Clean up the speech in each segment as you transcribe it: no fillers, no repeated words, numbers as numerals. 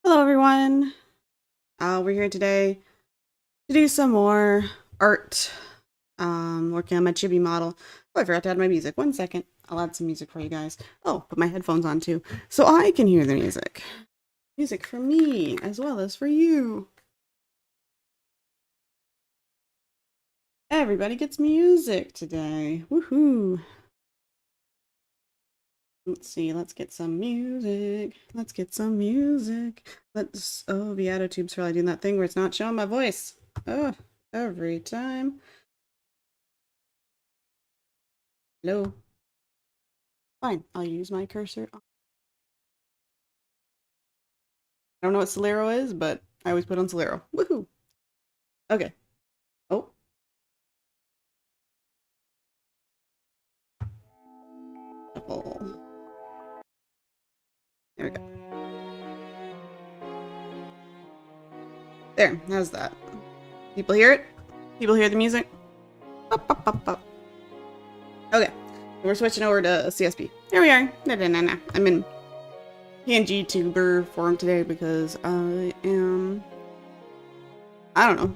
Hello everyone! We're here today to do some more art. Working on my Chibi model. Oh, I forgot to add my music. 1 second. I'll add some music for you guys. Oh, put my headphones on too, so I can hear the music. Music for me, as well as for you. Everybody gets music today. Woohoo! Let's see, let's get some music. Let's get some music. Oh, the AutoTube's probably doing that thing where it's not showing my voice. Oh, every time. Hello. Fine, I'll use my cursor. I don't know what Solero is, but I always put on Solero. Woohoo! Okay. Oh. Shuffle. There we go. There, how's that? People hear it? People hear the music? Up, up, up, up. Okay, we're switching over to CSP. Here we are. I'm in PNG tuber form today because I am, I don't know,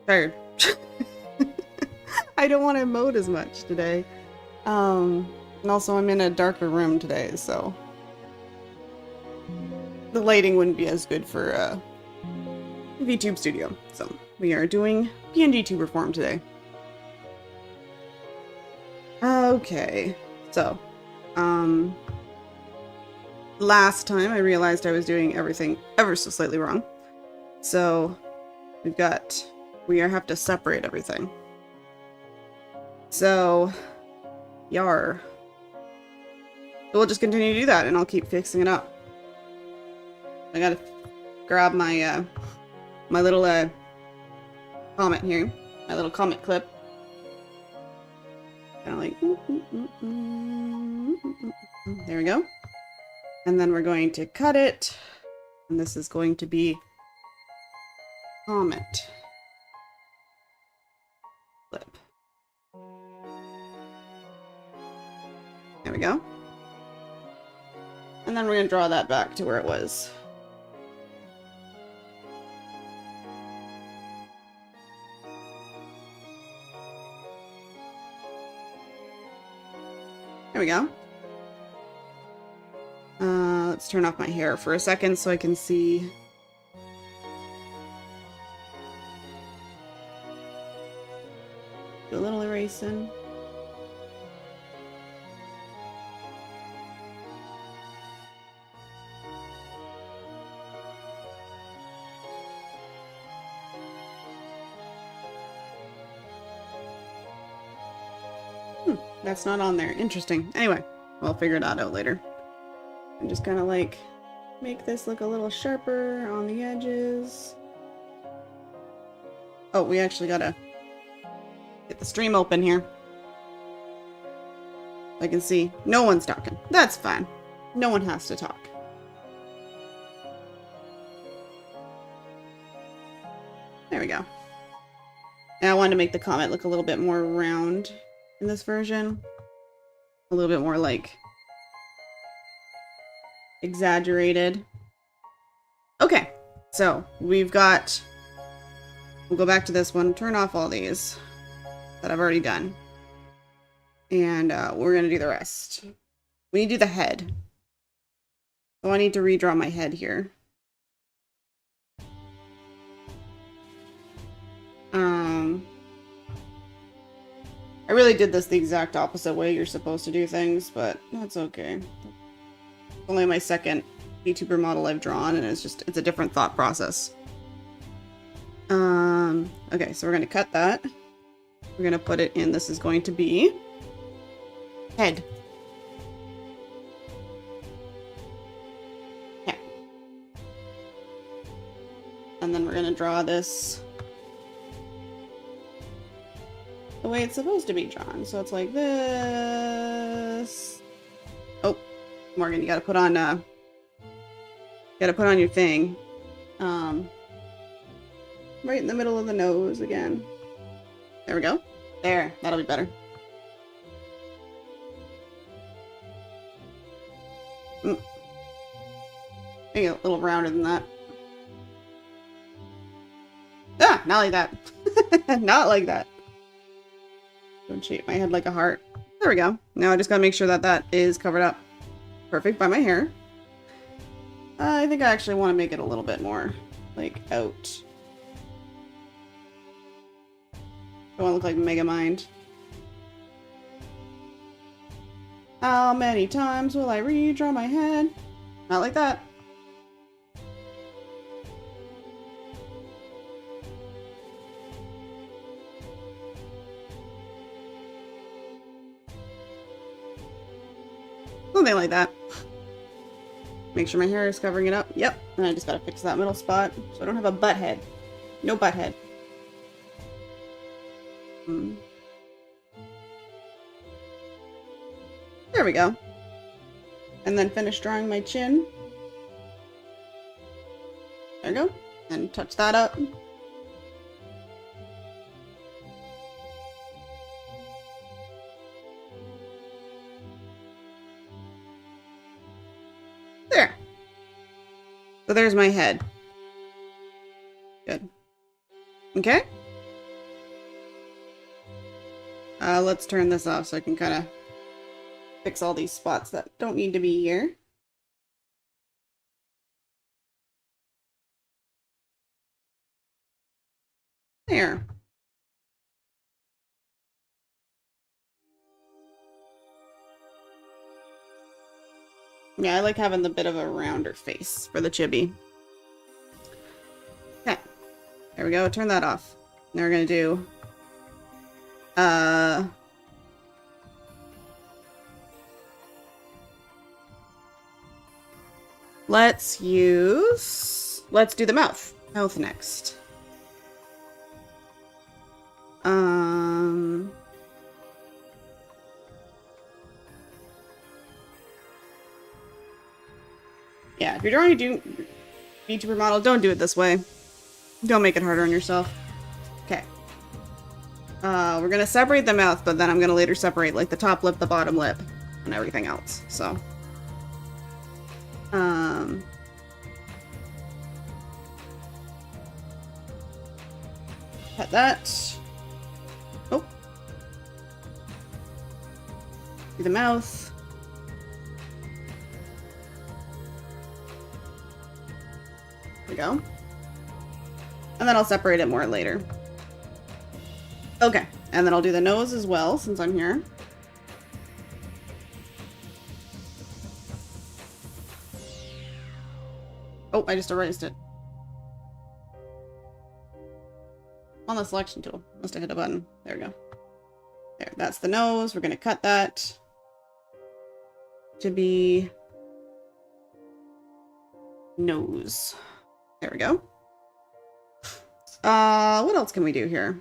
tired. I don't want to emote as much today. And also I'm in a darker room today, so the lighting wouldn't be as good for VTube Studio. So we are doing PNG tuber form today. Okay, so last time I realized I was doing everything ever so slightly wrong. So we have to separate everything. So yar. So we'll just continue to do that and I'll keep fixing it up. I gotta grab my my little comment here, my little comment clip. Kind of like, there we go. And then we're going to cut it, and this is going to be comment clip. There we go. And then we're going to draw that back to where it was. There we go. Let's turn off my hair for a second so I can see. Do a little erasing. That's not on there. Interesting. Anyway, we'll figure it out later. I'm just gonna like make this look a little sharper on the edges. Oh, we actually gotta get the stream open here. I can see no one's talking. That's fine. No one has to talk. There we go. And I wanted to make the comment look a little bit more round in this version. A little bit more like exaggerated. Okay, so we'll go back to this one, turn off all these that I've already done. And we're gonna do the rest. We need to do the head. So I need to redraw my head here. I really did this the exact opposite way you're supposed to do things, but that's okay. It's only my second VTuber model I've drawn, and it's a different thought process. Okay, so we're gonna cut that. We're gonna put it in, this is going to be head. Yeah. And then we're gonna draw this the way it's supposed to be drawn. So it's like this. Oh, Morgan, you gotta put on your thing. Right in the middle of the nose again. There we go. There, that'll be better. Maybe a little rounder than that. Ah, not like that. Not like that. Don't shape my head like a heart. There we go. Now I just gotta make sure that that is covered up perfect by my hair. I think I actually want to make it a little bit more, like, out. I want to look like Megamind. How many times will I redraw my head? Not like that. Something like that. Make sure my hair is covering it up. Yep. And I just gotta fix that middle spot so I don't have a butt head. No butt head. There we go. And then finish drawing my chin. There we go. And touch that up. There. So there's my head. Good. Okay. Let's turn this off so I can kind of fix all these spots that don't need to be here. There. Yeah, I like having the bit of a rounder face for the chibi. Okay. There we go. Turn that off. Now we're gonna do let's do the mouth. Mouth next. Yeah, if you're drawing a VTuber model, don't do it this way. Don't make it harder on yourself. Okay. We're gonna separate the mouth, but then I'm gonna later separate like the top lip, the bottom lip, and everything else. So, cut that. Oh, do the mouth. There we go. And then I'll separate it more later. Okay, and then I'll do the nose as well, since I'm here. Oh, I just erased it. On the selection tool. Must have hit a button. There we go. There, that's the nose. We're gonna cut that to be nose. There we go. What else can we do here?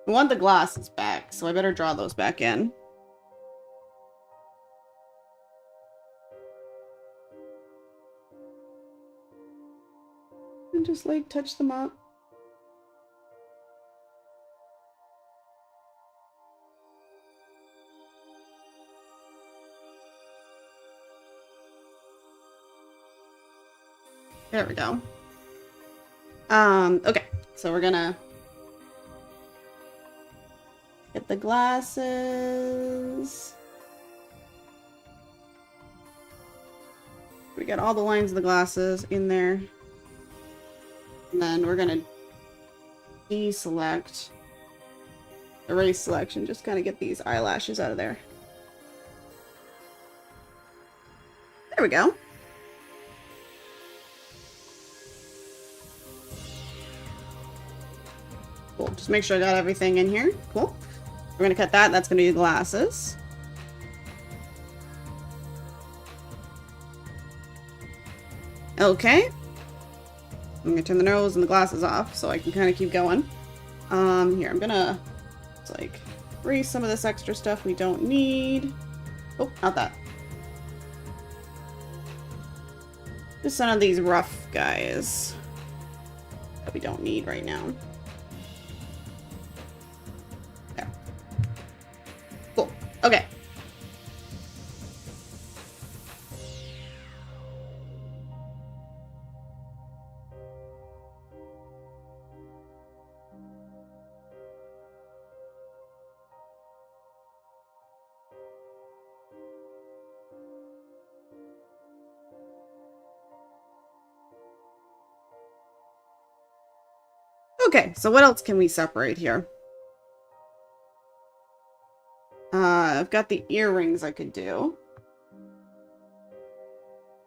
We want the glasses back, so I better draw those back in. And just like touch them up. There we go. Okay, so we're gonna get the glasses. We got all the lines of the glasses in there. And then we're gonna deselect, erase selection, just kind of get these eyelashes out of there. There we go. Cool. Just make sure I got everything in here. Cool. We're gonna cut that. That's gonna be the glasses. Okay. I'm gonna turn the nose and the glasses off so I can kind of keep going. Here, I'm gonna like erase some of this extra stuff we don't need. Oh, not that. Just some of these rough guys that we don't need right now. There. Cool. Okay. Okay, so what else can we separate here? I've got the earrings I could do.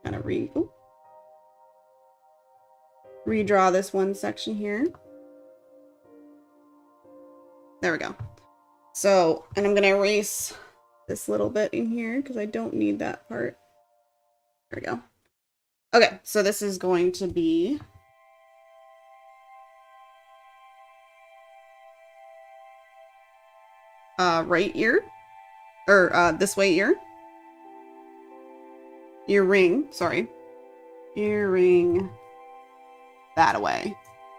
Kind of redraw this one section here. There we go. So, and I'm gonna erase this little bit in here because I don't need that part. There we go. Okay, so this is going to be right ear, or this way ear. Earring, sorry. Earring that way.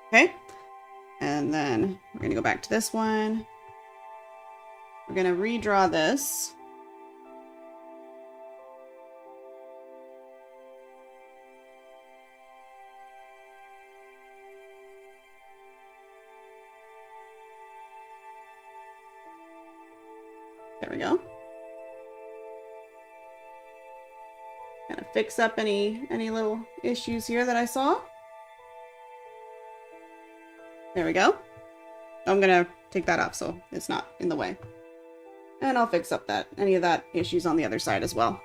Okay? And then we're going to go back to this one. We're going to redraw this. There we go. Kind of fix up any little issues here that I saw. There we go. I'm gonna take that off so it's not in the way. And I'll fix up any of that issues on the other side as well.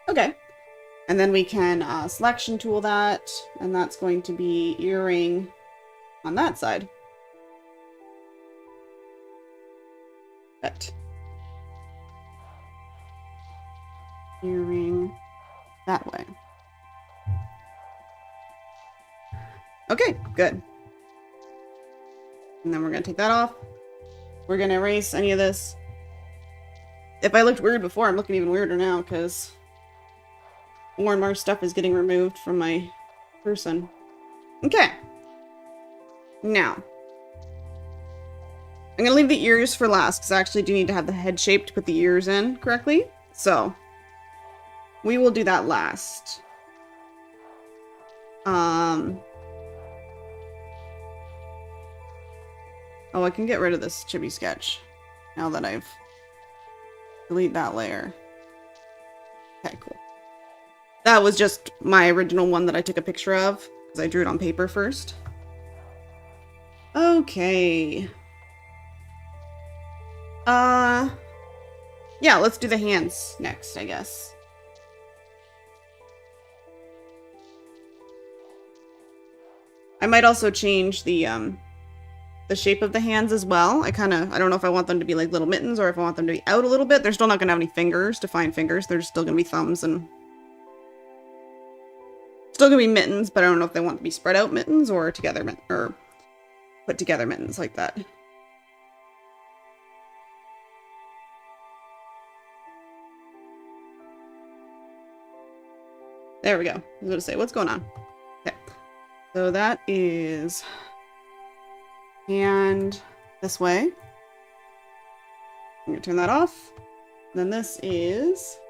Okay. And then we can selection tool that, and that's going to be earring on that side. But earring that way. Okay, good. And then we're going to take that off. We're going to erase any of this. If I looked weird before, I'm looking even weirder now because more and more stuff is getting removed from my person. Okay. Now, I'm going to leave the ears for last because I actually do need to have the head shape to put the ears in correctly. So, we will do that last. Oh, I can get rid of this Chibi sketch now that I've deleted that layer. Okay, cool. That was just my original one that I took a picture of because I drew it on paper first. Okay. Yeah, let's do the hands next, I guess. I might also change the shape of the hands as well. I don't know if I want them to be like little mittens or if I want them to be out a little bit. They're still not going to have any fingers, defined fingers. They're still going to be thumbs and still going to be mittens, but I don't know if they want to be spread out mittens or together or put together mittens like that. There we go. I was going to say, what's going on? Okay. So that is hand this way. I'm going to turn that off. Then this is...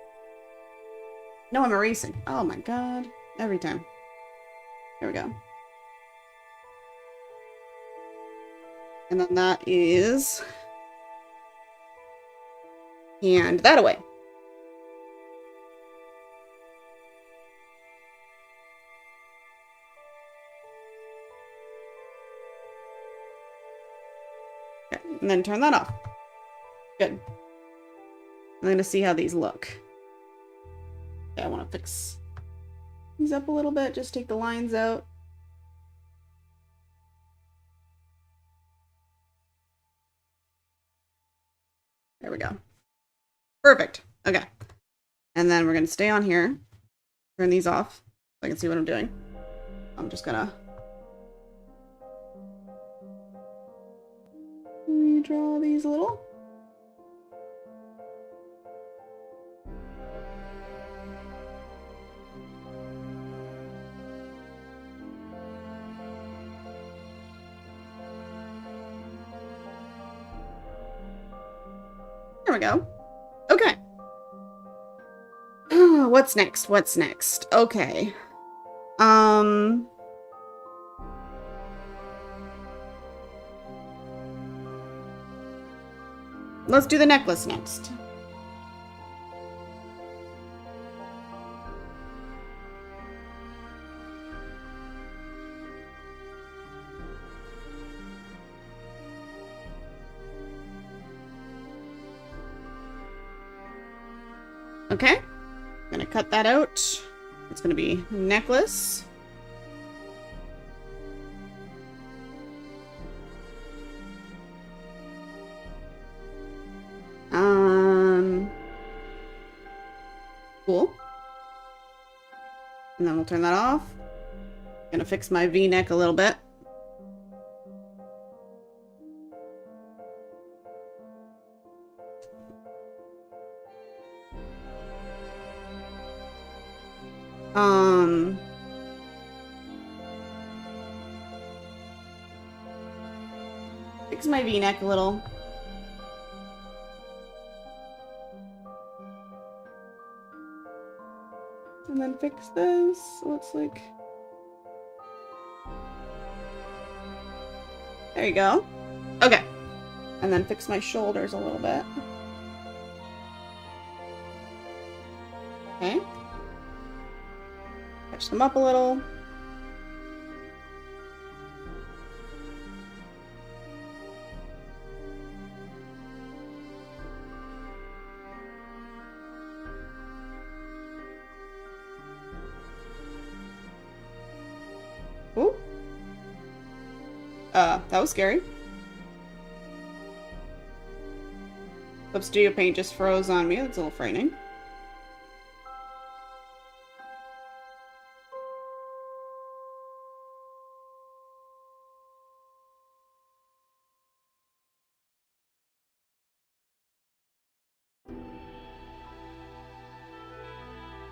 No, I'm erasing. Oh my god. Every time. There we go. And then that is... hand that away. And then turn that off. Good. I'm going to see how these look. Okay, I want to fix these up a little bit. Just take the lines out. There we go. Perfect. Okay. And then we're going to stay on here. Turn these off so I can see what I'm doing. I'm just going to redraw these a little. There we go. Okay. What's next? What's next? Okay. Let's do the necklace next. Okay. I'm gonna cut that out. It's gonna be necklace. Cool. And then we'll turn that off. Gonna fix my V-neck a little bit. Fix my V-neck a little. And then fix this. Looks like... There you go. Okay. And then fix my shoulders a little bit. Okay. Catch them up a little. Ooh. That was scary. Club Studio Paint just froze on me. That's a little frightening.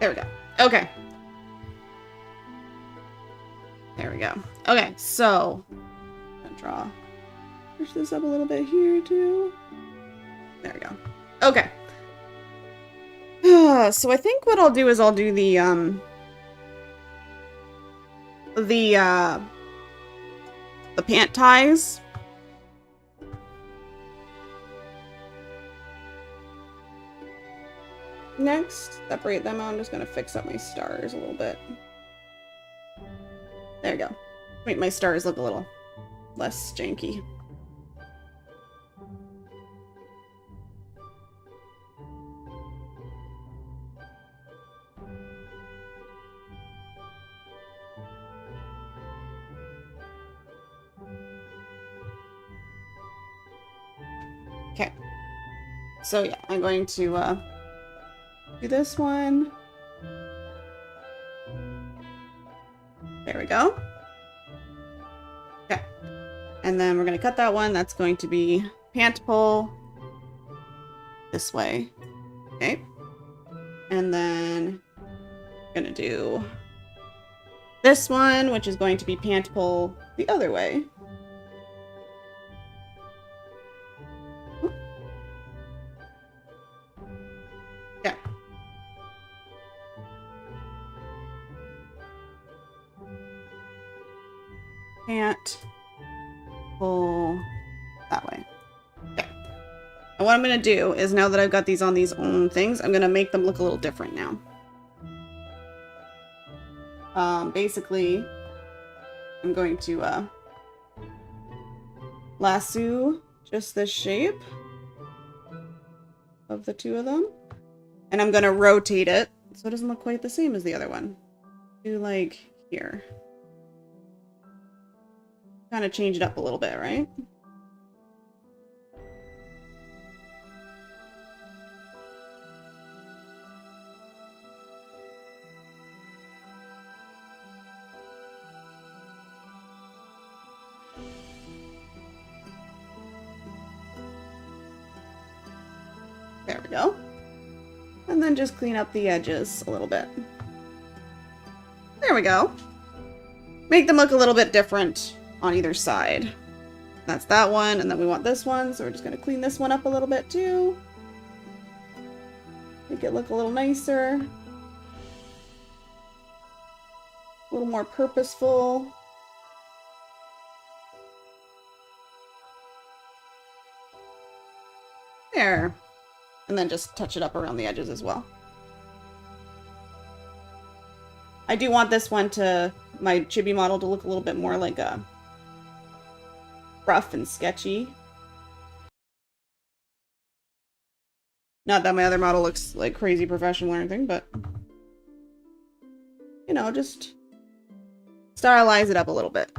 There we go. Okay. There we go. Okay, so I'm gonna push this up a little bit here too. There we go. Okay. So I think what I'll do is I'll do the pant ties. Next, separate them out. I'm just gonna fix up my stars a little bit. There we go. Make my stars look a little less janky. Okay. So yeah, I'm going to do this one. There we go. Okay. And then we're going to cut that one. That's going to be pant pull this way. Okay. And then I'm going to do this one, which is going to be pant pull the other way. Okay. Pant pull that way. Okay. And what I'm going to do is, now that I've got these on these own things, I'm going to make them look a little different now. Basically, I'm going to lasso just this shape of the two of them. And I'm going to rotate it so it doesn't look quite the same as the other one. Do like here. Kind of change it up a little bit, right? There we go. And then just clean up the edges a little bit. There we go. Make them look a little bit different on either side. That's that one, and then we want this one, so we're just going to clean this one up a little bit too. Make it look a little nicer. A little more purposeful. There. And then just touch it up around the edges as well. I do want this one to, my chibi model, to look a little bit more like a rough and sketchy. Not that my other model looks like crazy professional or anything, but you know, just stylize it up a little bit.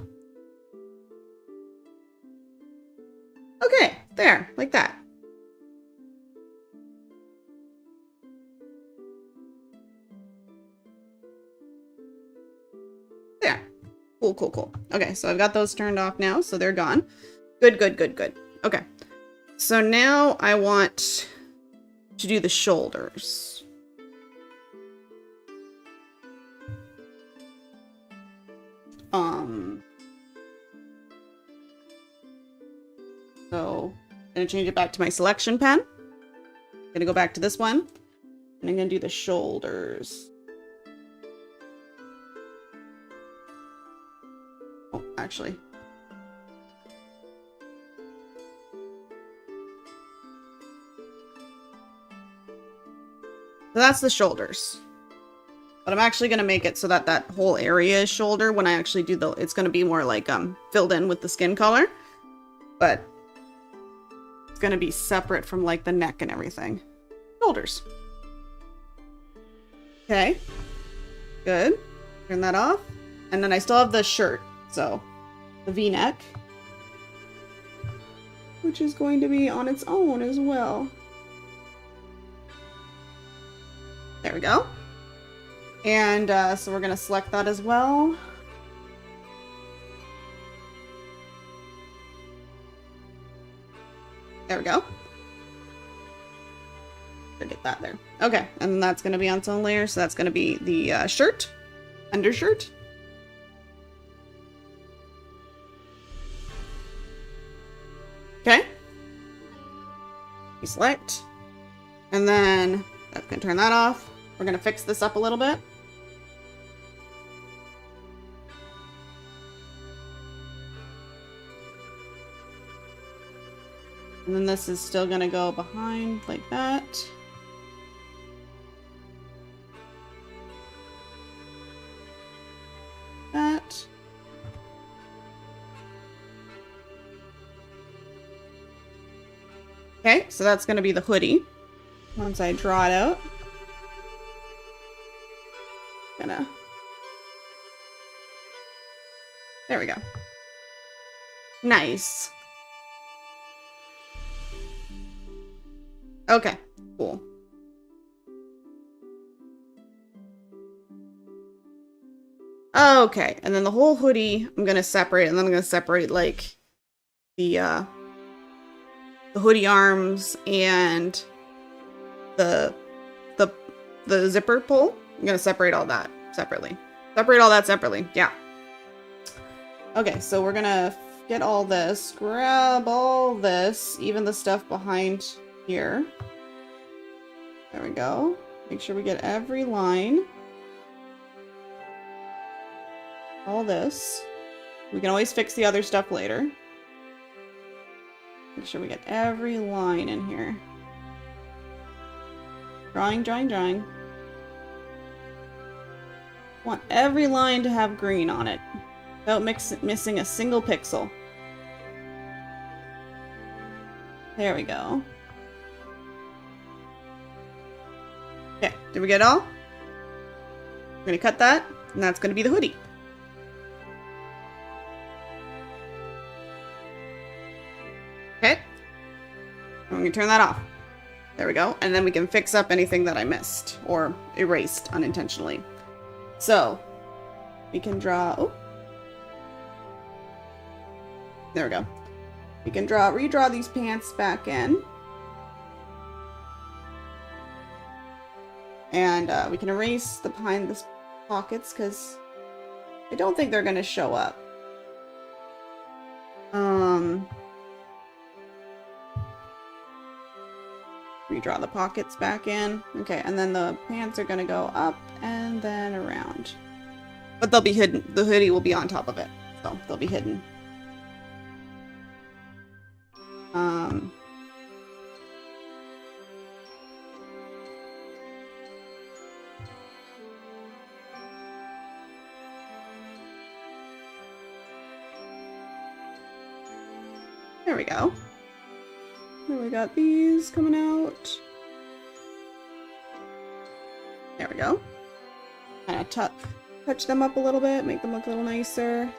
Okay, there, like that. There. Cool, cool, cool. Okay, so I've got those turned off now, so they're gone. Good, good, good, good. Okay. So now I want to do the shoulders. So I'm gonna change it back to my selection pen. I'm gonna go back to this one, and I'm gonna do the shoulders. Oh, actually. So that's the shoulders. But I'm actually going to make it so that that whole area is shoulder when I actually do the... It's going to be more like filled in with the skin color. But it's going to be separate from like the neck and everything. Shoulders. Okay. Good. Turn that off. And then I still have the shirt. So the V-neck. Which is going to be on its own as well. There we go. And so we're going to select that as well. There we go. Get that there. Okay, and then that's going to be on its own layer. So that's going to be the shirt, undershirt. Okay. Select. And then I'm going to turn that off. We're going to fix this up a little bit. And then this is still going to go behind like that. That. Okay, so that's going to be the hoodie. Once I draw it out. There we go. Nice. Okay, cool. Okay, and then the whole hoodie I'm gonna separate, and then I'm gonna separate like the hoodie arms and the zipper pull. I'm gonna separate all that separately. Separate all that separately. Yeah. Okay, so we're gonna get all this, grab all this, even the stuff behind here. There we go. Make sure we get every line. All this. We can always fix the other stuff later. Make sure we get every line in here. Drawing, drawing, drawing. Want every line to have green on it. Without missing a single pixel. There we go. Okay, did we get it all? We're gonna cut that, and that's gonna be the hoodie. Okay. I'm gonna turn that off. There we go. And then we can fix up anything that I missed or erased unintentionally. So, we can draw... Oh. There we go. We can redraw these pants back in. And we can erase the behind the pockets because I don't think they're going to show up. Redraw the pockets back in. Okay, and then the pants are going to go up and then around. But they'll be hidden. The hoodie will be on top of it. So they'll be hidden. There we go. Then we got these coming out. we go. Kind of touch them up a little bit, make them look a little nicer.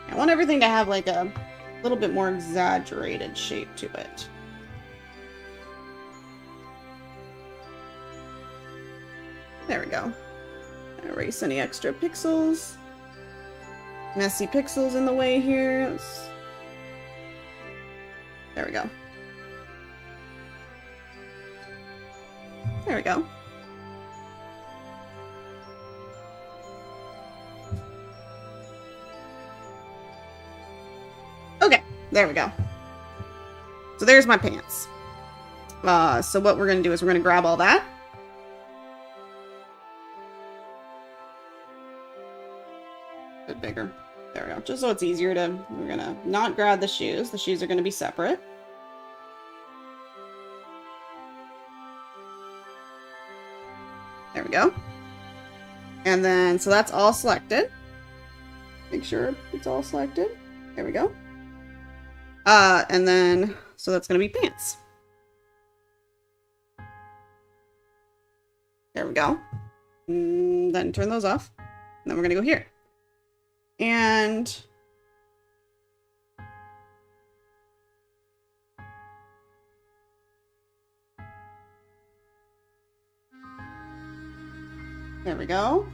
I want everything to have like a little bit more exaggerated shape to it. There we go. Erase any extra pixels. Messy pixels in the way here. There we go. There we go. Okay, there we go. So there's my pants. So what we're gonna do is we're gonna grab all that. A bit bigger. There we go. Just so it's easier to, we're gonna not grab the shoes. The shoes are gonna be separate. There we go. And then, so that's all selected. Make sure it's all selected. There we go. And then, so that's gonna be pants. There we go. And then turn those off. And then we're gonna go here. And there we go.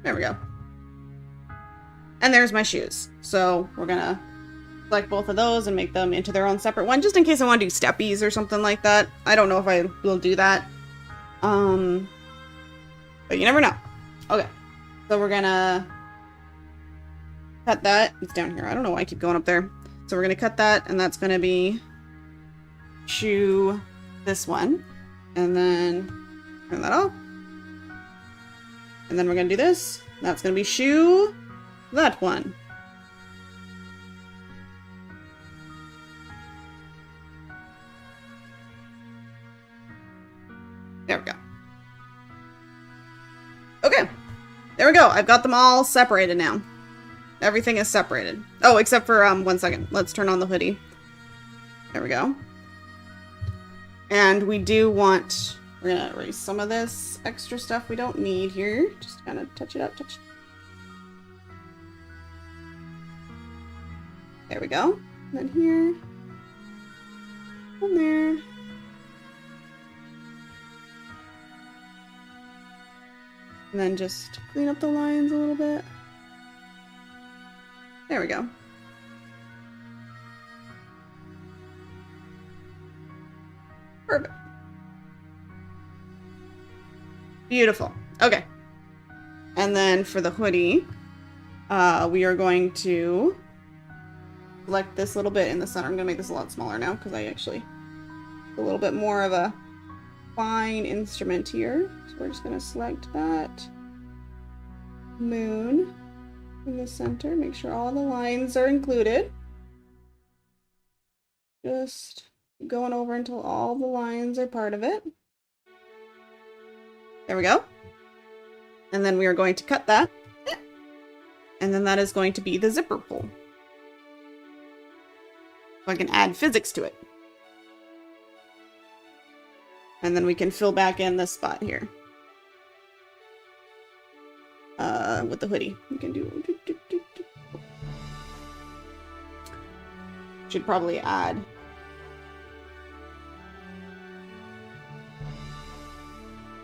There we go. And there's my shoes. So we're gonna select both of those and make them into their own separate one, just in case I want to do steppies or something like that. I don't know if I will do that. But you never know. Okay. So we're gonna cut that. It's down here. I don't know why I keep going up there. So we're gonna cut that, and that's gonna be shoe this one. And then turn that off. And then we're gonna do this. That's gonna be shoe that one. There we go. Okay. There we go. I've got them all separated now. Everything is separated. Oh, except for, 1 second. Let's turn on the hoodie. There we go. And we do want, we're gonna erase some of this extra stuff we don't need here. Just kind of touch it up, touch it. There we go. And then here. And there. And then just clean up the lines a little bit. There we go. Perfect. Beautiful. Okay. And then for the hoodie, we are going to select this little bit in the center. I'm going to make this a lot smaller now because I actually a little bit more of a fine instrument here. So we're just going to select that moon in the center. Make sure all the lines are included. Just going over until all the lines are part of it. There we go. And then we are going to cut that. And then that is going to be the zipper pull. So I can add physics to it. And then we can fill back in this spot here. With the hoodie. We can do... Should probably add...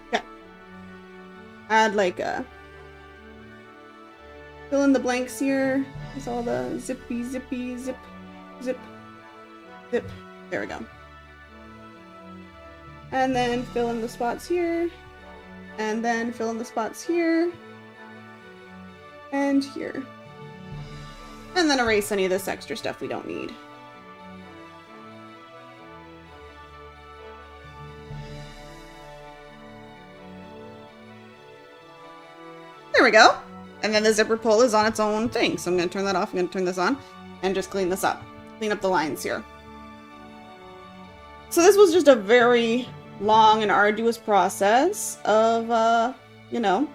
Okay. Add like a... Fill in the blanks here. There's all the zippy, zip, zip. There we go. And then fill in the spots here. And then fill in the spots here. And here. And then erase any of this extra stuff we don't need. There we we go. And then the zipper pull is on its own thing. So I'm going to turn that off. I'm going to turn this on and just clean this up. Clean up the lines here. So this was just a very long and arduous process of, you know,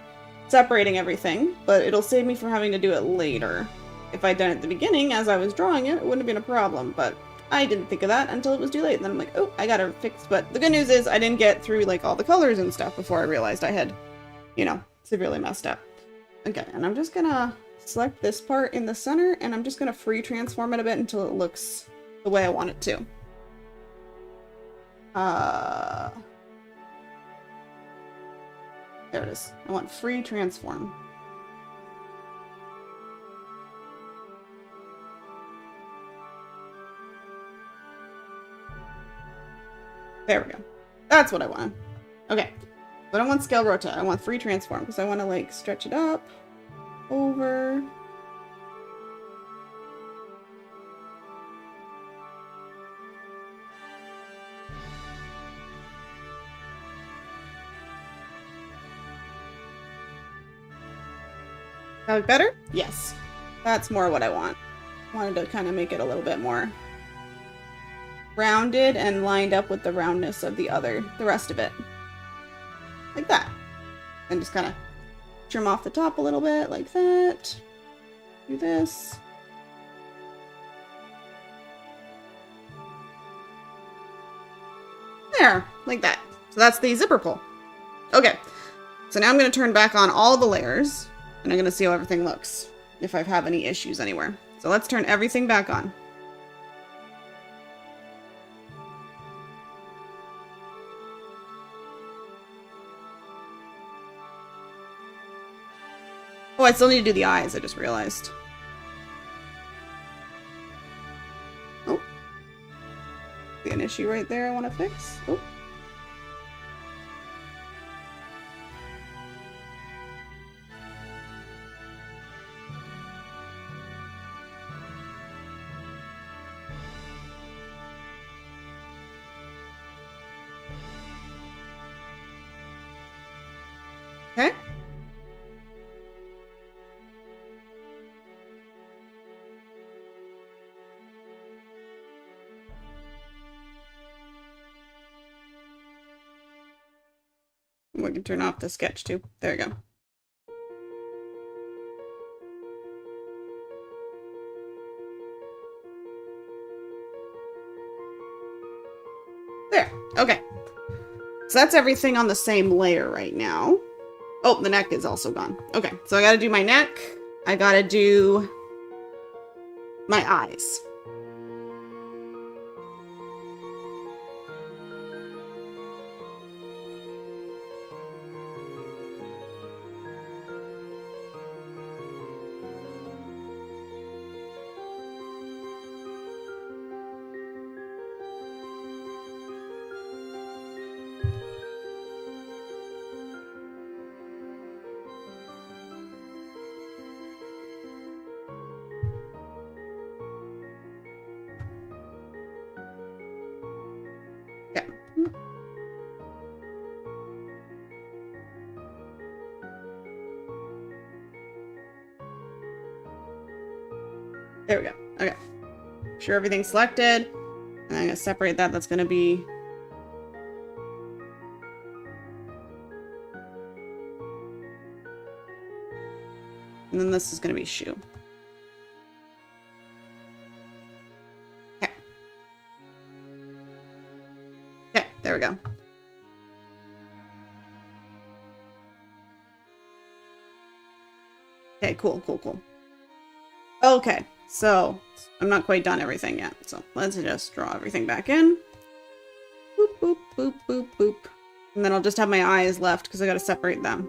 separating everything. But it'll save me from having to do it later. If I'd done it at the beginning as I was drawing it, it wouldn't have been a problem. But I didn't think of that until it was too late. And then I'm like, oh, I got to fix. But the good news is I didn't get through like all the colors and stuff before I realized I had, you know, severely messed up. Okay, and I'm just gonna select this part in the center, and I'm just gonna free transform it a bit until it looks the way I want it to. There it is. I want free transform. There we go. That's what I want. Okay. But I don't want scale rotate. I want free transform because I want to like stretch it up, over. That look better? Yes. That's more what I want. I wanted to kind of make it a little bit more rounded and lined up with the roundness of the rest of it. Like that. And just kind of trim off the top a little bit like that. Do this. There, like that. So that's the zipper pull. Okay, so now I'm going to turn back on all the layers, and I'm going to see how everything looks, if I have any issues anywhere. So let's turn everything back on. Oh, I still need to do the eyes, I just realized. Oh. See an issue right there I want to fix. Oh. Okay. We can turn off the sketch too. There we go. There. Okay. So that's everything on the same layer right now. Oh, the neck is also gone. Okay, so I gotta do my neck. I gotta do my eyes. Yeah. There we go. Okay. Sure everything's selected. And I'm gonna separate that. That's gonna be and then this is gonna be shoe. Okay. Okay, there we go. Okay, cool, cool, cool. Okay, so I'm not quite done everything yet. So let's just draw everything back in. Boop, boop, boop, boop, boop. And then I'll just have my eyes left because I gotta separate them.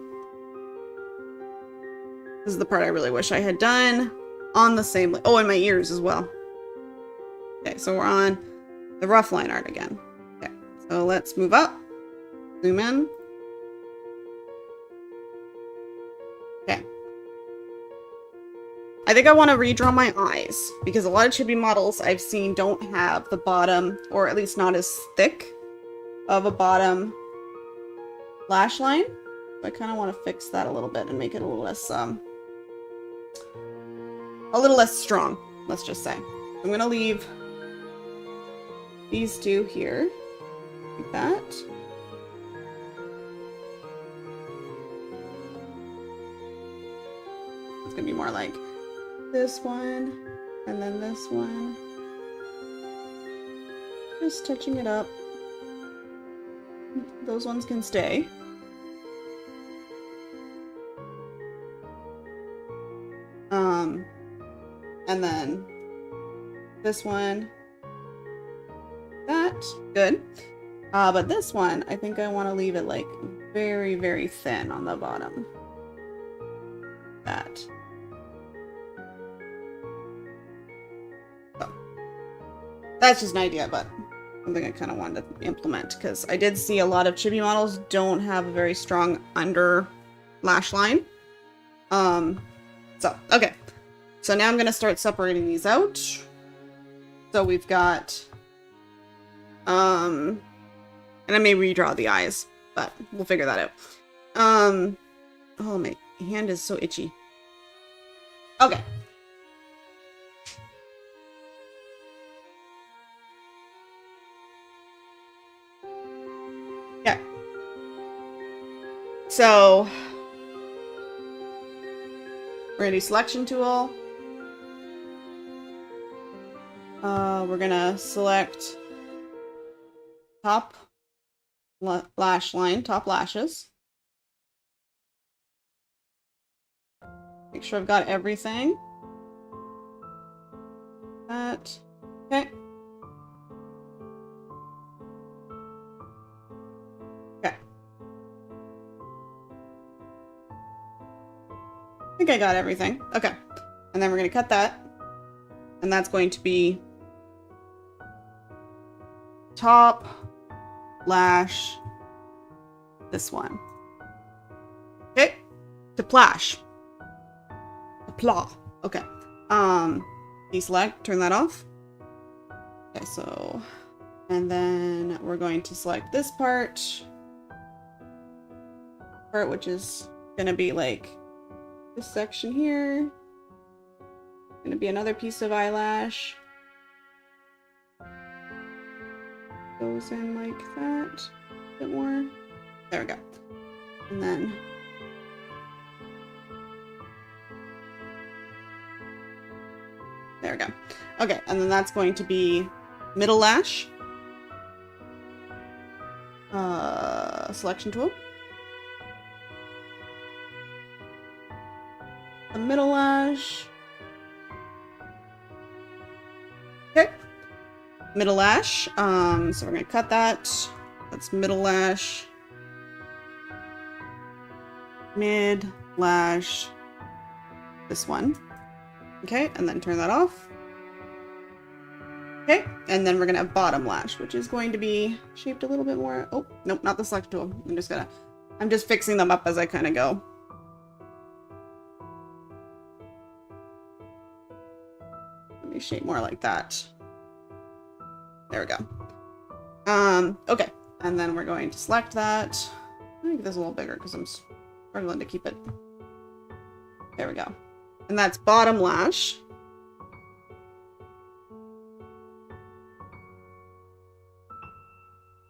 This is the part I really wish I had done on the same, oh, and my ears as well. Okay, so we're on the rough line art again. Okay, so let's move up, zoom in. Okay. I think I want to redraw my eyes because a lot of Chibi models I've seen don't have the bottom, or at least not as thick of a bottom lash line. I kind of want to fix that a little bit and make it a little less strong, let's just say. I'm gonna leave these two here, like that. It's gonna be more like this one, and then this one. Just touching it up. Those ones can stay. And then this one, that, good. But this one, I think I want to leave it like very, very thin on the bottom. That. So, that's just an idea, but something I kind of wanted to implement because I did see a lot of chibi models don't have a very strong under lash line. So, okay. So now I'm going to start separating these out. So we've got, and I may redraw the eyes, but we'll figure that out. Oh, my hand is so itchy. Okay. Yeah. So we're gonna do selection tool. We're gonna select top lash line, top lashes. Make sure I've got everything. That. Okay. Okay. I think I got everything. Okay. And then we're going to cut that. And that's going to be top lash, this one. Okay. Deplash. Plah. Okay. Deselect, turn that off. Okay, so, and then we're going to select this part, which is gonna be like this section here. Gonna be another piece of eyelash. Goes in like that. A bit more. There we go. And then there we go. Okay, and then that's going to be middle lash. Selection tool. The middle lash. Okay. Middle lash. So we're gonna cut that. That's middle lash. Mid lash. This one. Okay, and then turn that off. Okay, and then we're gonna have bottom lash, which is going to be shaped a little bit more. Oh, nope, not the select tool. I'm just fixing them up as I kind of go. Let me shape more like that. There we go. Okay, and then we're going to select that. Let me make this a little bigger because I'm struggling to keep it. There we go. And that's bottom lash.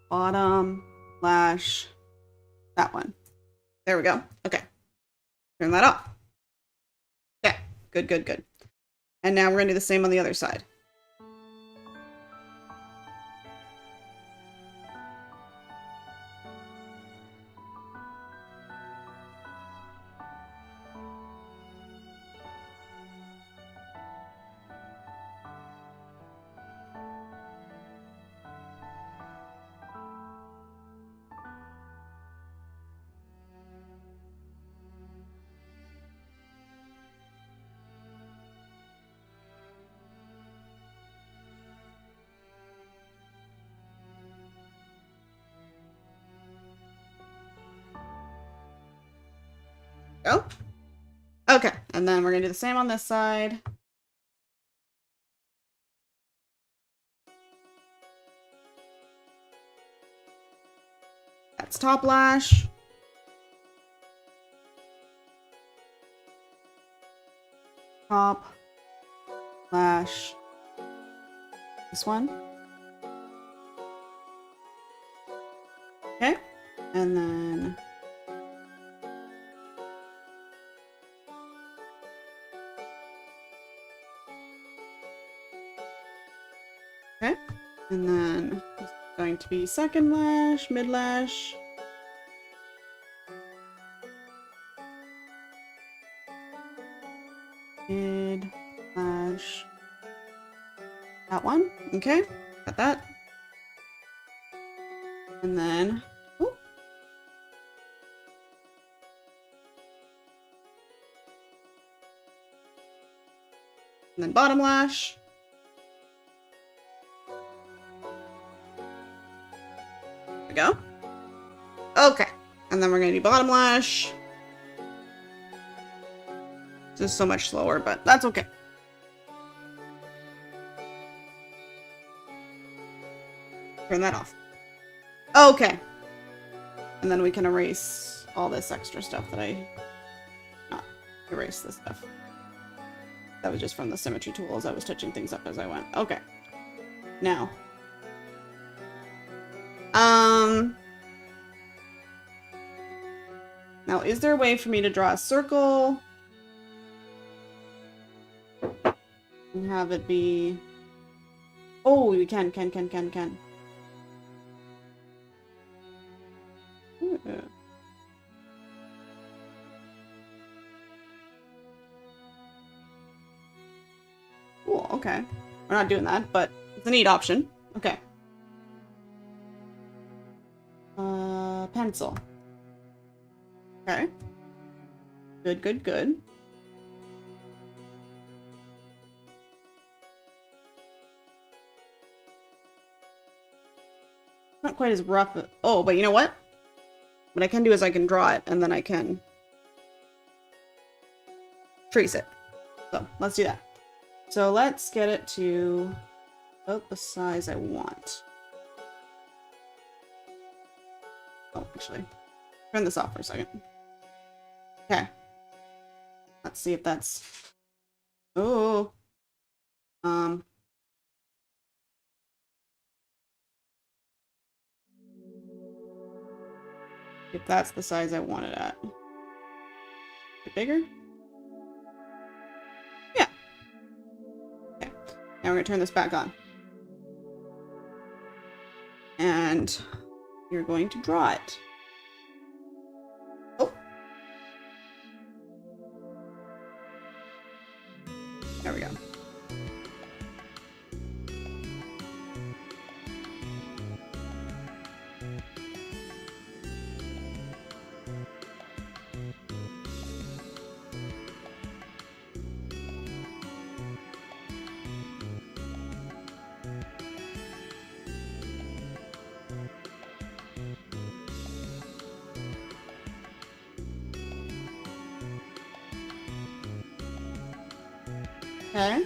Bottom lash. That one. There we go. Okay. Turn that off. Okay. Good, good, good. And now we're going to do the same on the other side. Go. Okay, and then we're gonna do the same on this side. That's top lash. top, slash, this one. Okay, and then okay, and then it's going to be second lash, mid lash. Mid lash. That one. Okay, got that. And then ooh. And then bottom lash. There we go. Okay. And then we're gonna do bottom lash. This is so much slower, but that's okay. Turn that off. Okay. And then we can erase all this extra stuff that not erase this stuff. That was just from the symmetry tools. I was touching things up as I went. Okay. Now. Now, is there a way for me to draw a circle and have it be... Oh, we can. Ooh. Cool, okay. We're not doing that, but it's a neat option. Okay. Pencil. Okay. Good. Not quite as rough. Oh, but you know what? What I can do is I can draw it, and then I can trace it. So, let's do that. So, let's get it to about the size I want. Oh, actually. Turn this off for a second. Okay. Let's see if that's... Oh. If that's the size I want it at. Bit bigger? Yeah. Okay. Now we're gonna turn this back on. And you're going to draw it. Oh. There we go. Okay.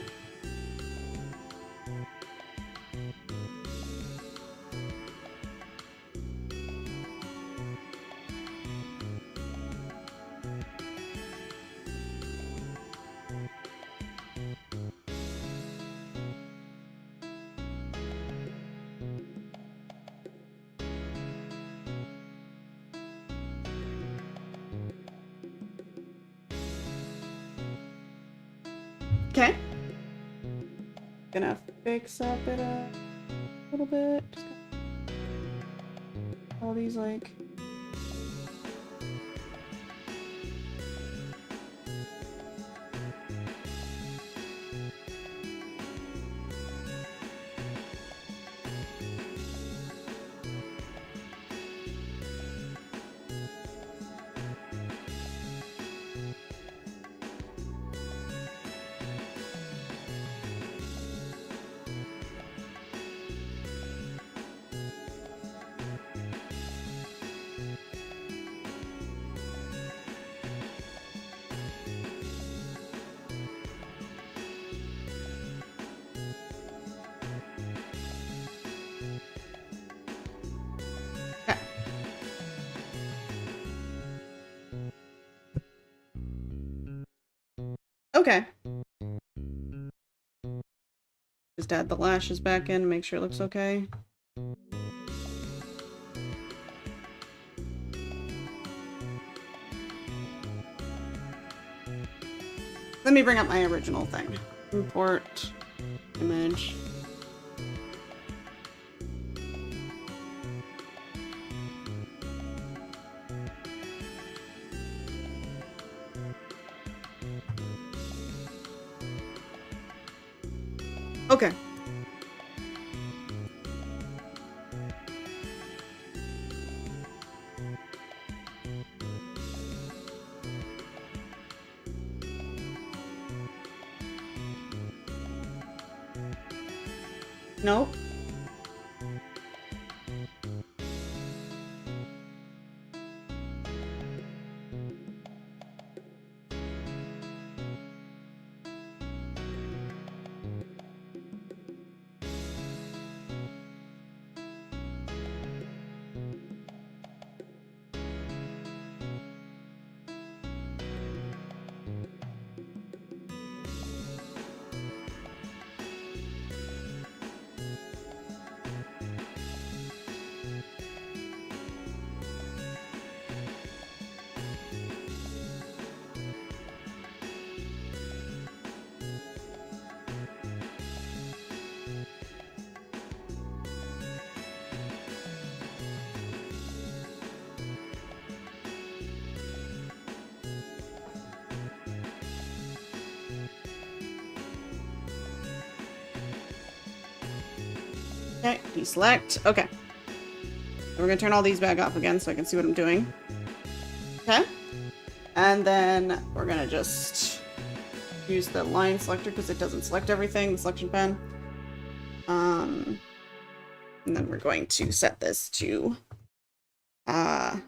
Okay. Gonna fix up it a little bit. Just all these like... Okay. Just add the lashes back in, make sure it looks okay. Let me bring up my original thing. Import image. Okay. Nope. Okay, deselect. Okay. So we're gonna turn all these back off again so I can see what I'm doing. Okay. And then we're gonna just use the line selector because it doesn't select everything, the selection pen. And then we're going to set this to cut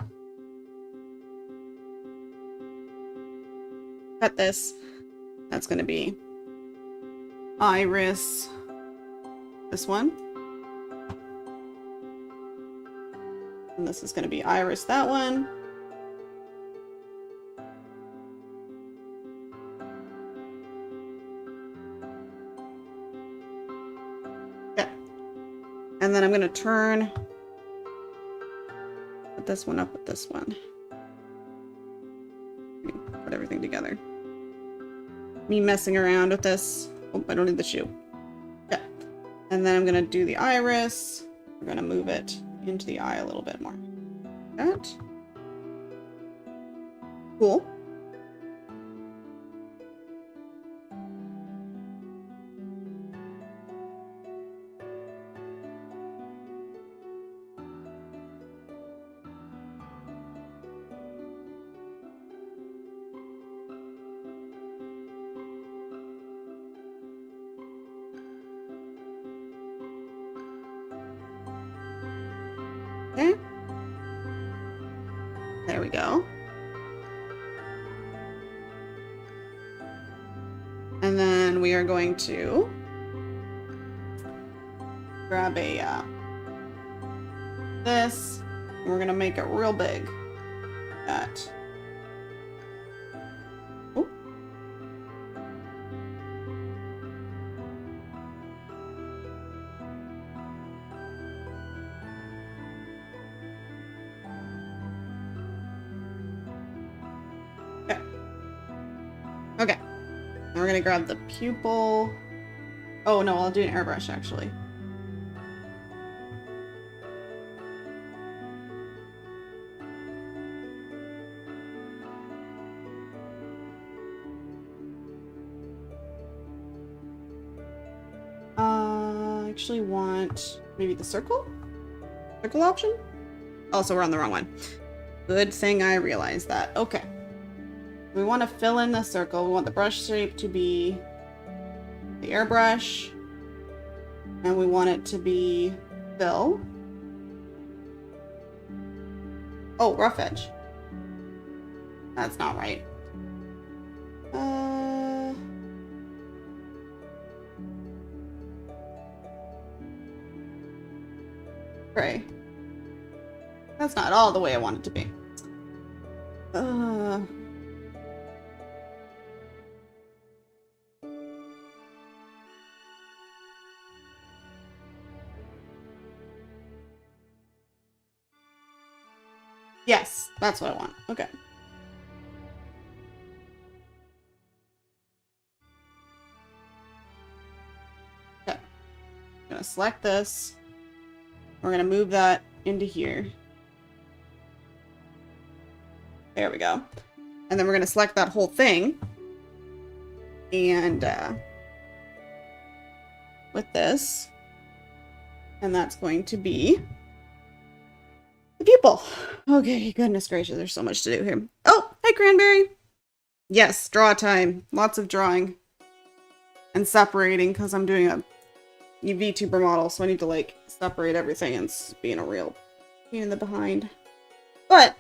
this. That's gonna be iris, this one. And this is gonna be iris, that one. And then I'm gonna put this one up with this one. Put everything together. Me messing around with this. Oh, I don't need the shoe. Yeah. And then I'm gonna do the iris. We're gonna move it into the eye a little bit more. That. Cool. Okay. There we go. And then we are going to grab this, and we're gonna make it real big. That. Oh. Okay. Okay. Now we're gonna grab the pupil. Oh no, I'll do an airbrush actually. I actually want maybe the circle option. Also, we're on the wrong one. Good thing I realized that. Okay. We want to fill in the circle. We want the brush shape to be the airbrush. And we want it to be fill. Oh, rough edge. That's not right. Gray. That's not all the way I want it to be. Yes, that's what I want. Okay. Okay. I'm gonna select this. We're gonna move that into here. There we go. And then we're gonna select that whole thing. And with this. And that's going to be the pupil. Okay, goodness gracious, there's so much to do here. Oh, hi Cranberry. Yes, draw time. Lots of drawing. And separating, because I'm doing a VTuber model, so I need to, like, separate everything and being a real pain in the behind. But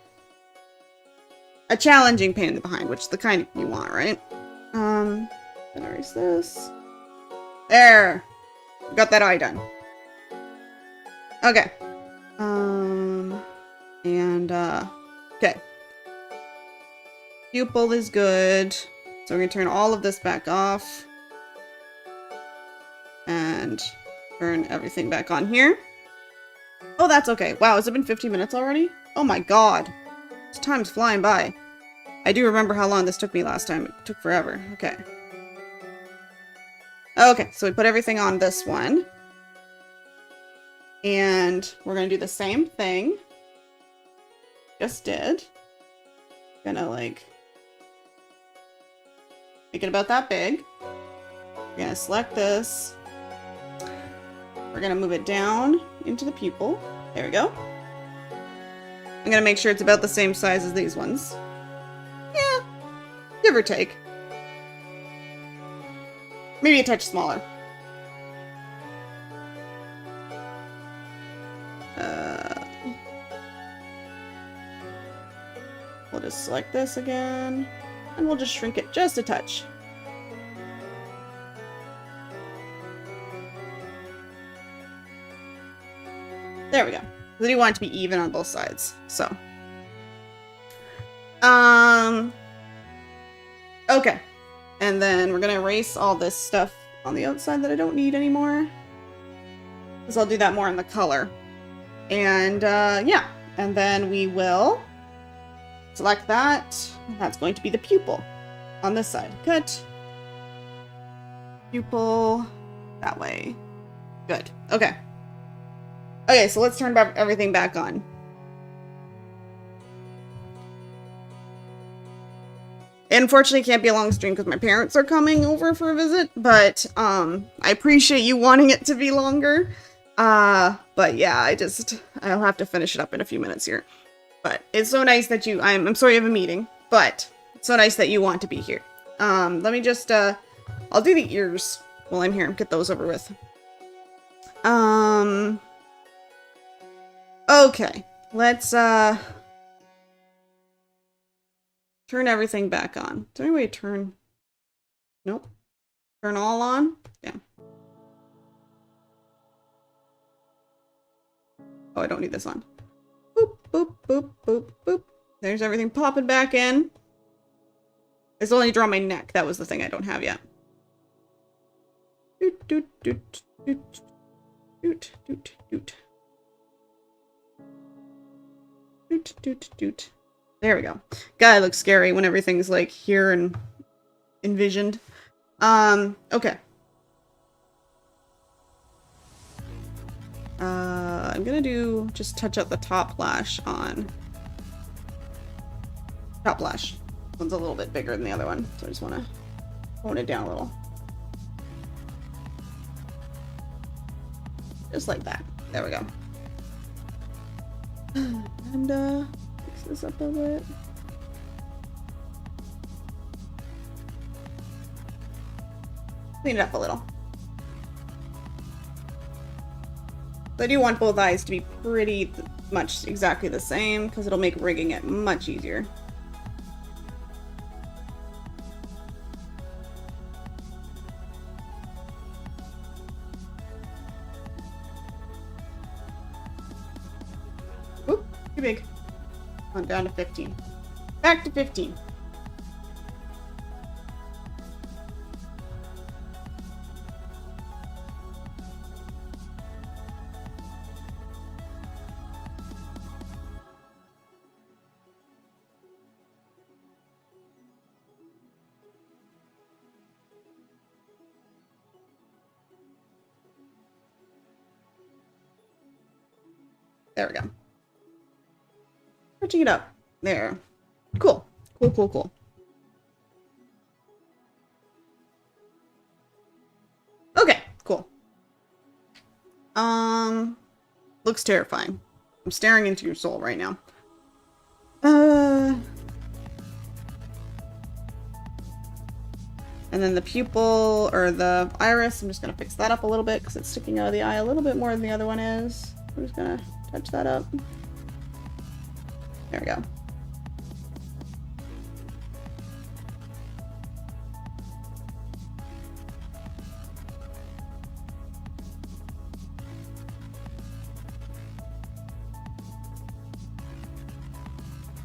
a challenging pain in the behind, which is the kind you want, right? Gonna erase this. There! Got that eye done. Okay. Okay. Pupil is good. So we're gonna turn all of this back off. And turn everything back on here. Oh, that's okay. Wow, has it been 15 minutes already? Oh my god. This time's flying by. I do remember how long this took me last time. It took forever. Okay. Okay, so we put everything on this one. And we're gonna do the same thing. Just did. Gonna, like, make it about that big. We're gonna select this. We're gonna move it down into the pupil. There we go. I'm gonna make sure it's about the same size as these ones. Yeah, give or take. Maybe a touch smaller. We'll just select this again, and we'll just shrink it just a touch. There we go. Then you want it to be even on both sides. So. Okay. And then we're gonna erase all this stuff on the outside that I don't need anymore. Because I'll do that more in the color. And, yeah. And then we will select that. That's going to be the pupil on this side. Cut. Pupil. That way. Good. Okay. Okay, so let's turn everything back on. Unfortunately, it can't be a long stream because my parents are coming over for a visit, but I appreciate you wanting it to be longer. But yeah, I'll have to finish it up in a few minutes here. But it's so nice that I'm sorry you have a meeting, but it's so nice that you want to be here. Let me just, I'll do the ears while I'm here and get those over with. Okay, let's, turn everything back on. Is there any way to turn? Nope. Turn all on? Yeah. Oh, I don't need this on. Boop, boop, boop, boop, boop. There's everything popping back in. It's only draw my neck. That was the thing I don't have yet. Doot, doot, doot, doot, doot, doot, doot. Doot, doot, doot. There we go. God, it looks scary when everything's like here and envisioned. Okay. I'm gonna just touch up the top lash on. Top lash. This one's a little bit bigger than the other one, so I just wanna tone it down a little. Just like that. There we go. And, fix this up a bit. Clean it up a little. I do want both eyes to be pretty much exactly the same, because it'll make rigging it much easier. Oop, too big. On down to 15. Back to 15. There we go. Stretching it up. There. Cool. Cool, cool, cool. Okay, cool. Looks terrifying. I'm staring into your soul right now. And then the pupil, or the iris, I'm just gonna fix that up a little bit because it's sticking out of the eye a little bit more than the other one is. I'm just gonna touch that up. There we go.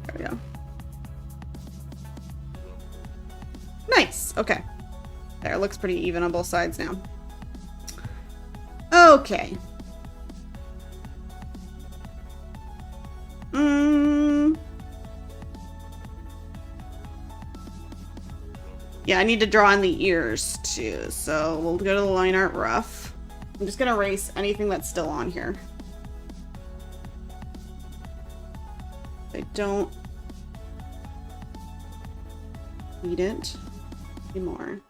There we go. Nice. Okay. There, it looks pretty even on both sides now. Okay. Yeah, I need to draw in the ears too. So we'll go to the line art rough. I'm just gonna erase anything that's still on here. I don't need it anymore.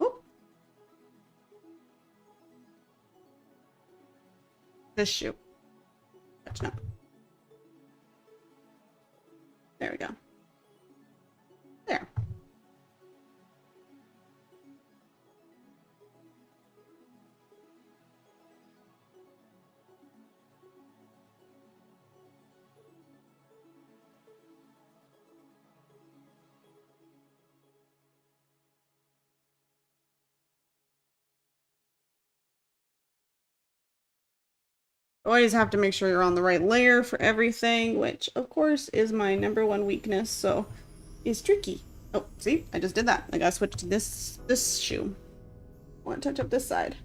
Oh. This shoe. Catching up. There we go. There. Always have to make sure you're on the right layer for everything, which of course is my #1 weakness, so it's tricky. Oh, see? I just did that. I gotta switch to this shoe. I want to touch up this side.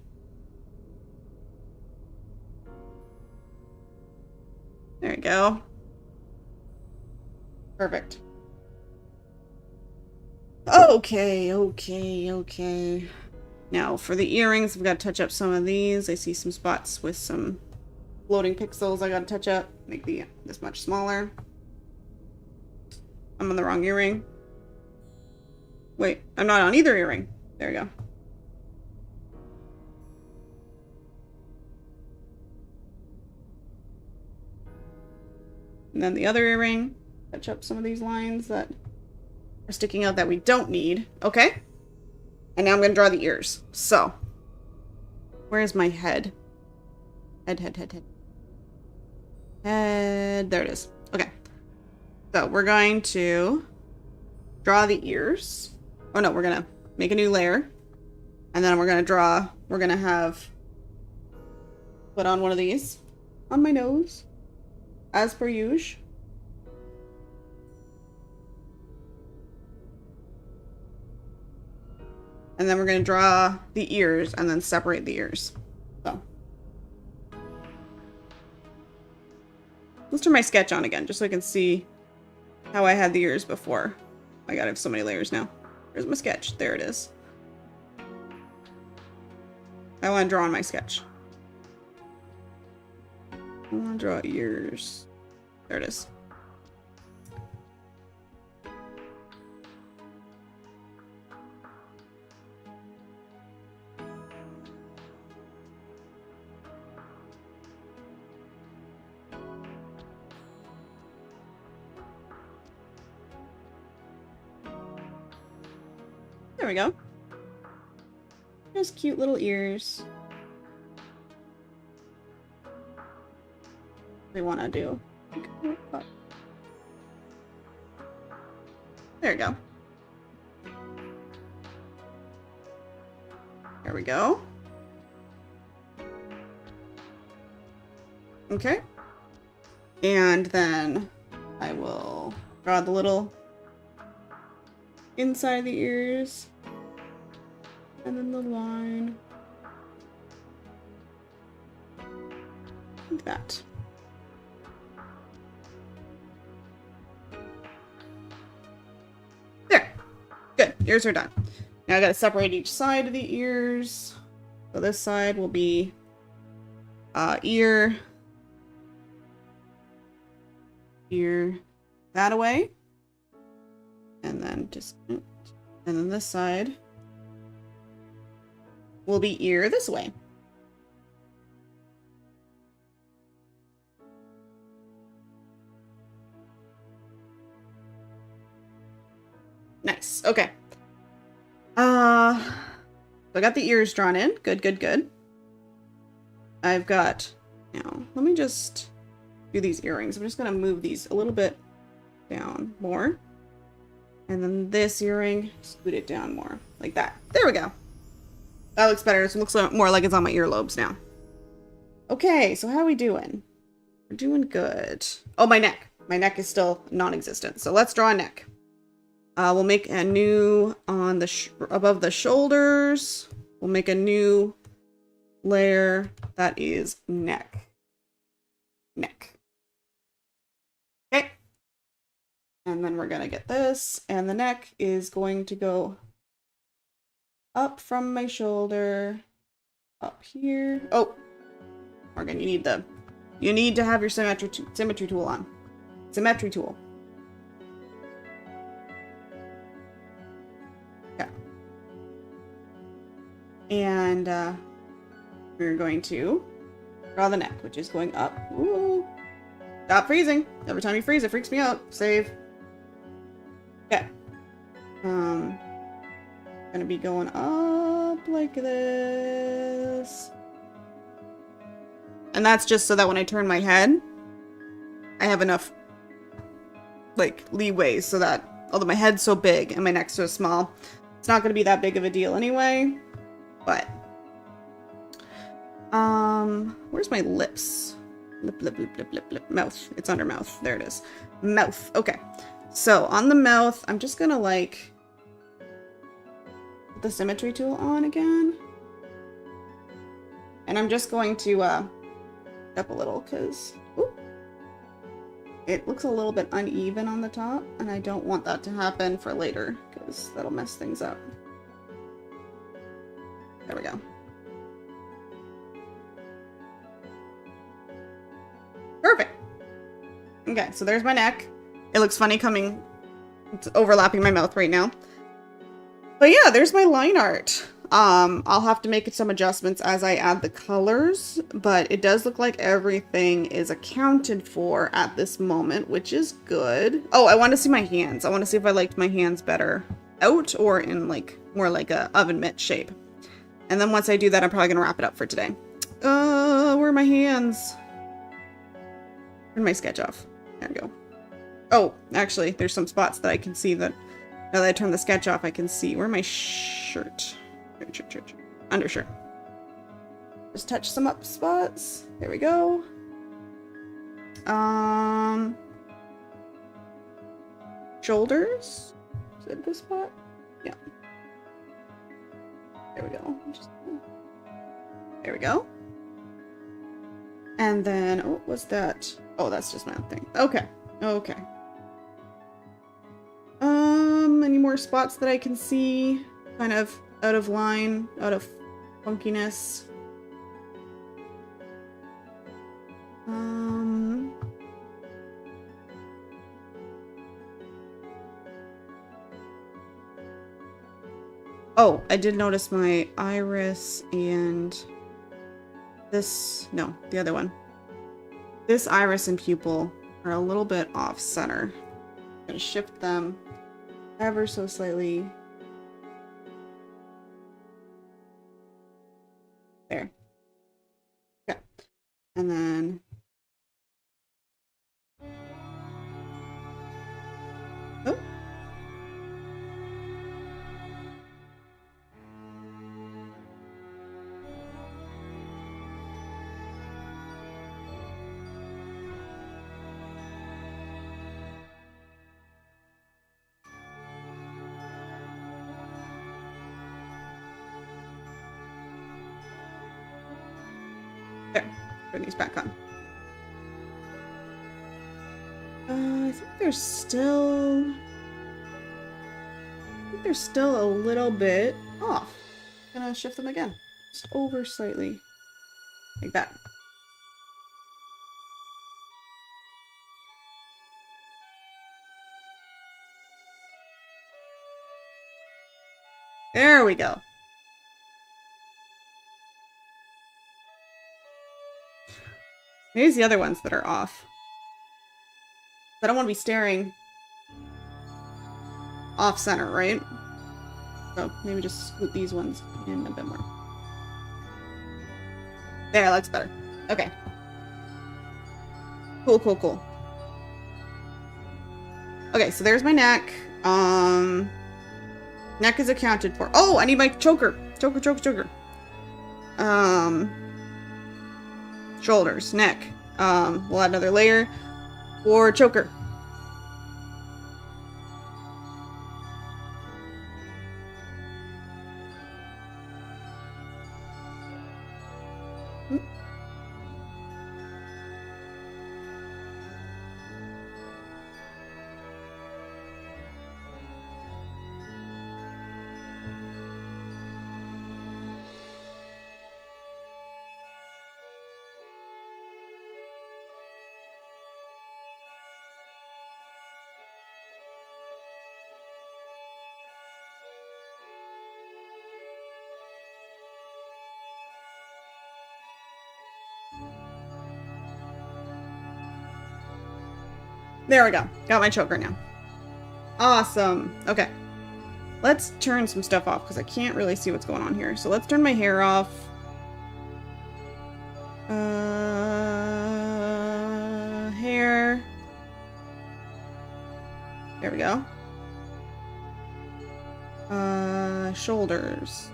There we go. Perfect. Okay, okay. Now for the earrings, I've got to touch up some of these. I see some spots with some floating pixels I gotta touch up, make this much smaller. I'm on the wrong earring. Wait, I'm not on either earring. There we go. And then the other earring, touch up some of these lines that are sticking out that we don't need. Okay. And now I'm gonna draw the ears. So, where's my head? Head. There it is. Okay. So we're going to draw the ears. Oh no, we're gonna make a new layer. And then we're gonna have put on one of these on my nose, as per usual. And then we're gonna draw the ears and then separate the ears. So. Let's turn my sketch on again, just so I can see how I had the ears before. I gotta have so many layers now. Where's my sketch? There it is. I want to draw on my sketch. I want to draw ears. There it is. There we go. Just cute little ears. We want to do. There we go. There we go. Okay. And then I will draw the little inside the ears. And then the line. Like that. There. Good. Ears are done. Now I gotta separate each side of the ears. So this side will be ear that away, and then this side will be ear this way. Nice. Okay. So I got the ears drawn in. Good, good, good. I've got, now, let me just do these earrings. I'm just going to move these a little bit down more. And then this earring, scoot it down more. Like that. There we go. That looks better. It looks more like it's on my earlobes now. Okay, so how are we doing? We're doing good. Oh, my neck. My neck is still non-existent. So let's draw a neck. We'll make a new on the above the shoulders. We'll make a new layer that is neck. Neck. Okay. And then we're gonna get this, and the neck is going to go up from my shoulder, up here. Oh, Morgan, you need to have your symmetry tool on. Symmetry tool. Yeah. And we're going to draw the neck, which is going up. Ooh. Stop freezing. Every time you freeze, it freaks me out. Save. Okay. Gonna be going up like this. And that's just so that when I turn my head, I have enough, like, leeway so that, although my head's so big and my neck's so small, it's not gonna be that big of a deal anyway. But, where's my lips? Lip, lip, lip, lip, lip, lip. Mouth. It's under mouth. There it is. Mouth. Okay. So, on the mouth, I'm just gonna, like, put the symmetry tool on again. And I'm just going to, up a little, because it looks a little bit uneven on the top, and I don't want that to happen for later, because that'll mess things up. There we go. Perfect. Okay, so there's my neck. It looks funny coming, it's overlapping my mouth right now. But yeah, there's my line art. I'll have to make some adjustments as I add the colors, but it does look like everything is accounted for at this moment, which is good. Oh, I want to see my hands. I want to see if I liked my hands better out or in like more like a oven mitt shape. And then once I do that, I'm probably gonna wrap it up for today. Where are my hands? Where'd my sketch off? There we go. Oh, actually, there's some spots that I can see that now that I turn the sketch off, I can see. Where my shirt? Undershirt. Just touch some up spots. There we go. Shoulders. Is it this spot? Yeah. There we go. There we go. And then, oh, what's that? Oh, that's just my thing. Okay. Okay. Any more spots that I can see? Kind of out of line, out of funkiness. Oh, I did notice my iris and this, no, the other one. This iris and pupil are a little bit off center. I'm gonna shift them ever so slightly. There. Okay. And then oh. There. Put these back on. I think there's still a little bit off. I'm gonna shift them again. Just over slightly. Like that. There we go. Maybe it's the other ones that are off. I don't want to be staring off center, right? So maybe just scoot these ones in a bit more. There, that looks better. Okay. Cool, cool, cool. Okay, so there's my neck. Neck is accounted for. Oh, I need my choker. Choker, choker, choker. Shoulders, neck. We'll add another layer for choker. There we go. Got my choker now. Awesome. Okay. Let's turn some stuff off because I can't really see what's going on here. So let's turn my hair off. Hair. There we go. Shoulders.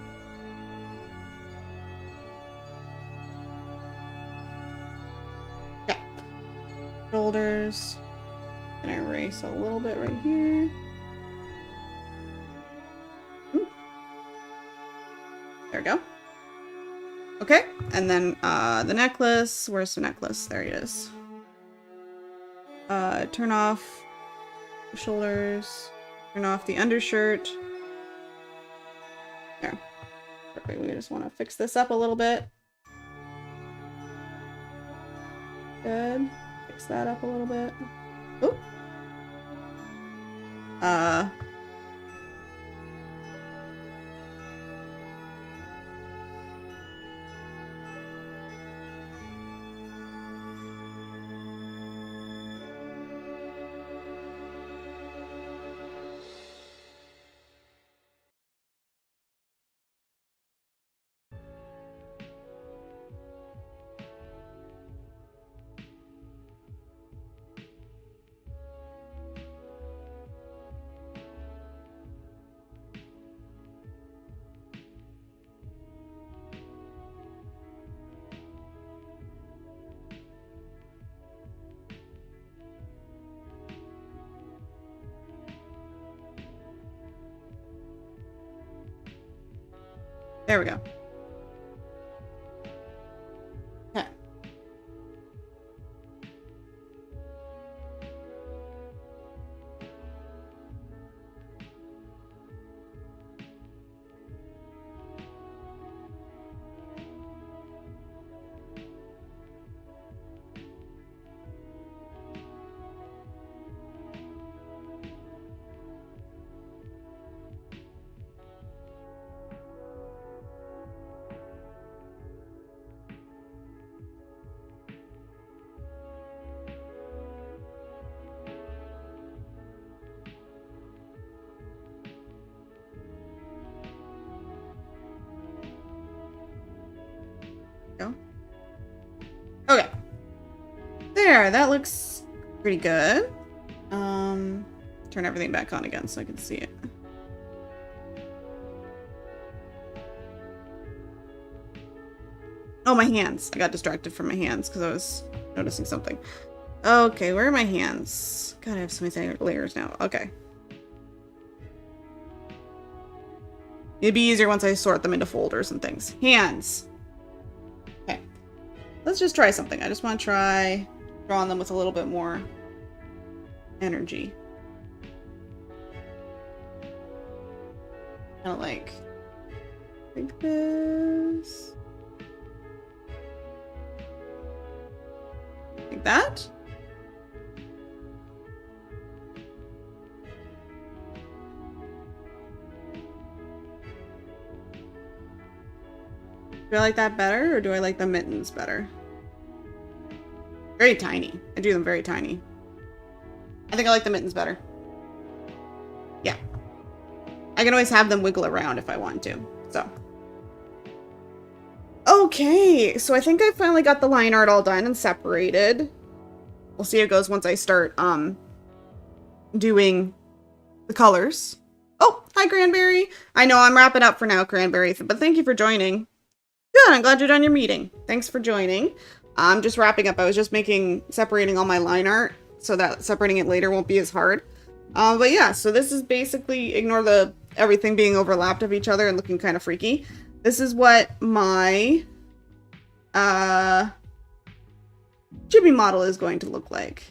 Okay. Shoulders. And I erase a little bit right here. There we go. Okay, and then the necklace. Where's the necklace? There it is. Turn off the shoulders. Turn off the undershirt. There. Perfect. We just want to fix this up a little bit. Good. Fix that up a little bit. Oop. There we go. Okay. Go. Okay. There, that looks pretty good. Turn everything back on again so I can see it. Oh, my hands. I got distracted from my hands because I was noticing something. Okay, where are my hands? God, I have so many layers now. Okay. It'd be easier once I sort them into folders and things. Hands. Okay. Let's just try something. I just want to try drawing them with a little bit more energy. Kind of like Like this. Like that. Do I like that better, or do I like the mittens better? Very tiny. I do them very tiny. I think I like the mittens better. Yeah. I can always have them wiggle around if I want to, so. Okay, so I think I finally got the line art all done and separated. We'll see how it goes once I start, doing the colors. Oh, hi, Cranberry. I know I'm wrapping up for now, Cranberry, but thank you for joining. Good, I'm glad you're done your meeting. Thanks for joining. I'm just wrapping up. I was just separating all my line art so that separating it later won't be as hard. But yeah, so this is basically, ignore everything being overlapped of each other and looking kind of freaky. This is what my Chibi model is going to look like.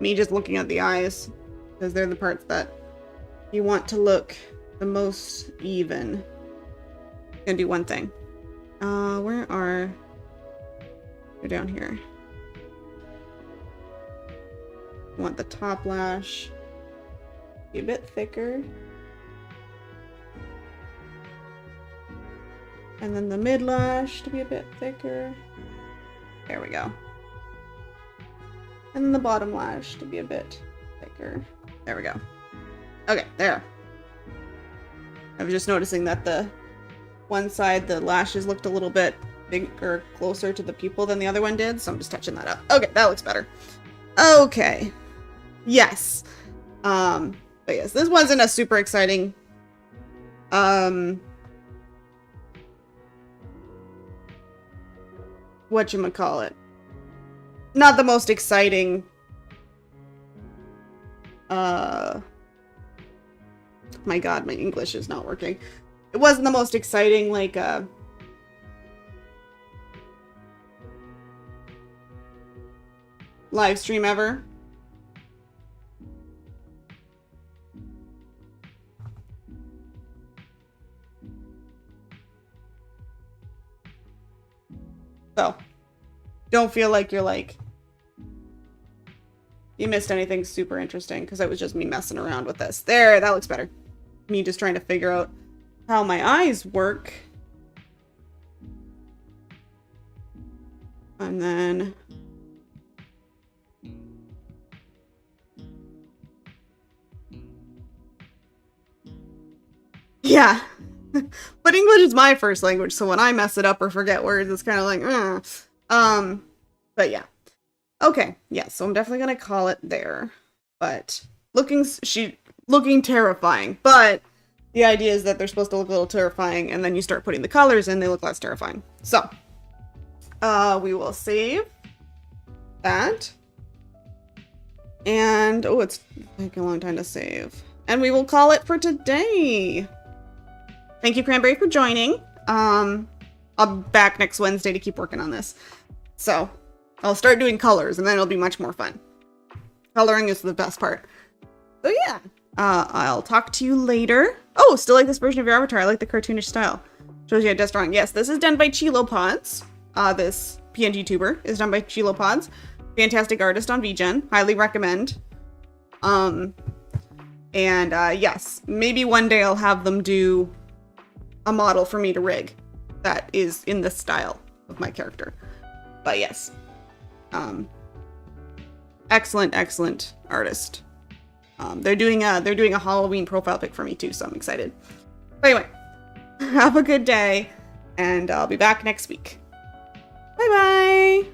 Me just looking at the eyes, because they're the parts that you want to look the most even. I'm gonna do one thing. They're down here. I want the top lash to be a bit thicker. And then the mid lash to be a bit thicker. There we go. And then the bottom lash to be a bit thicker. There we go. Okay, there. I was just noticing that the one side, the lashes looked a little bit bigger, closer to the pupil than the other one did, so I'm just touching that up. Okay, that looks better. Okay. Yes. But yes, this wasn't a super exciting, whatchamacallit. Not the most exciting, my god, my English is not working. It wasn't the most exciting, like, live stream ever. So, don't feel like you're like, you missed anything super interesting, because it was just me messing around with this. There, that looks better. Me just trying to figure out how my eyes work. And then... yeah. But English is my first language, so when I mess it up or forget words, it's kind of like, but yeah. Okay, yeah, so I'm definitely gonna call it there. But looking terrifying, but the idea is that they're supposed to look a little terrifying, and then you start putting the colors in, they look less terrifying. So, we will save that. And, oh, it's taking a long time to save. And we will call it for today. Thank you, Cranberry, for joining. I'll be back next Wednesday to keep working on this. So, I'll start doing colors, and then it'll be much more fun. Coloring is the best part. So yeah, I'll talk to you later. Oh, still like this version of your avatar. I like the cartoonish style. Shows you how to drawing. Yes, this is done by Chilopods. This PNG tuber is done by Chilopods. Fantastic artist on VGen. Highly recommend. Yes, maybe one day I'll have them do a model for me to rig that is in the style of my character. But yes. Excellent artist. They're doing a Halloween profile pic for me too, so I'm excited. But anyway, have a good day, and I'll be back next week. Bye bye.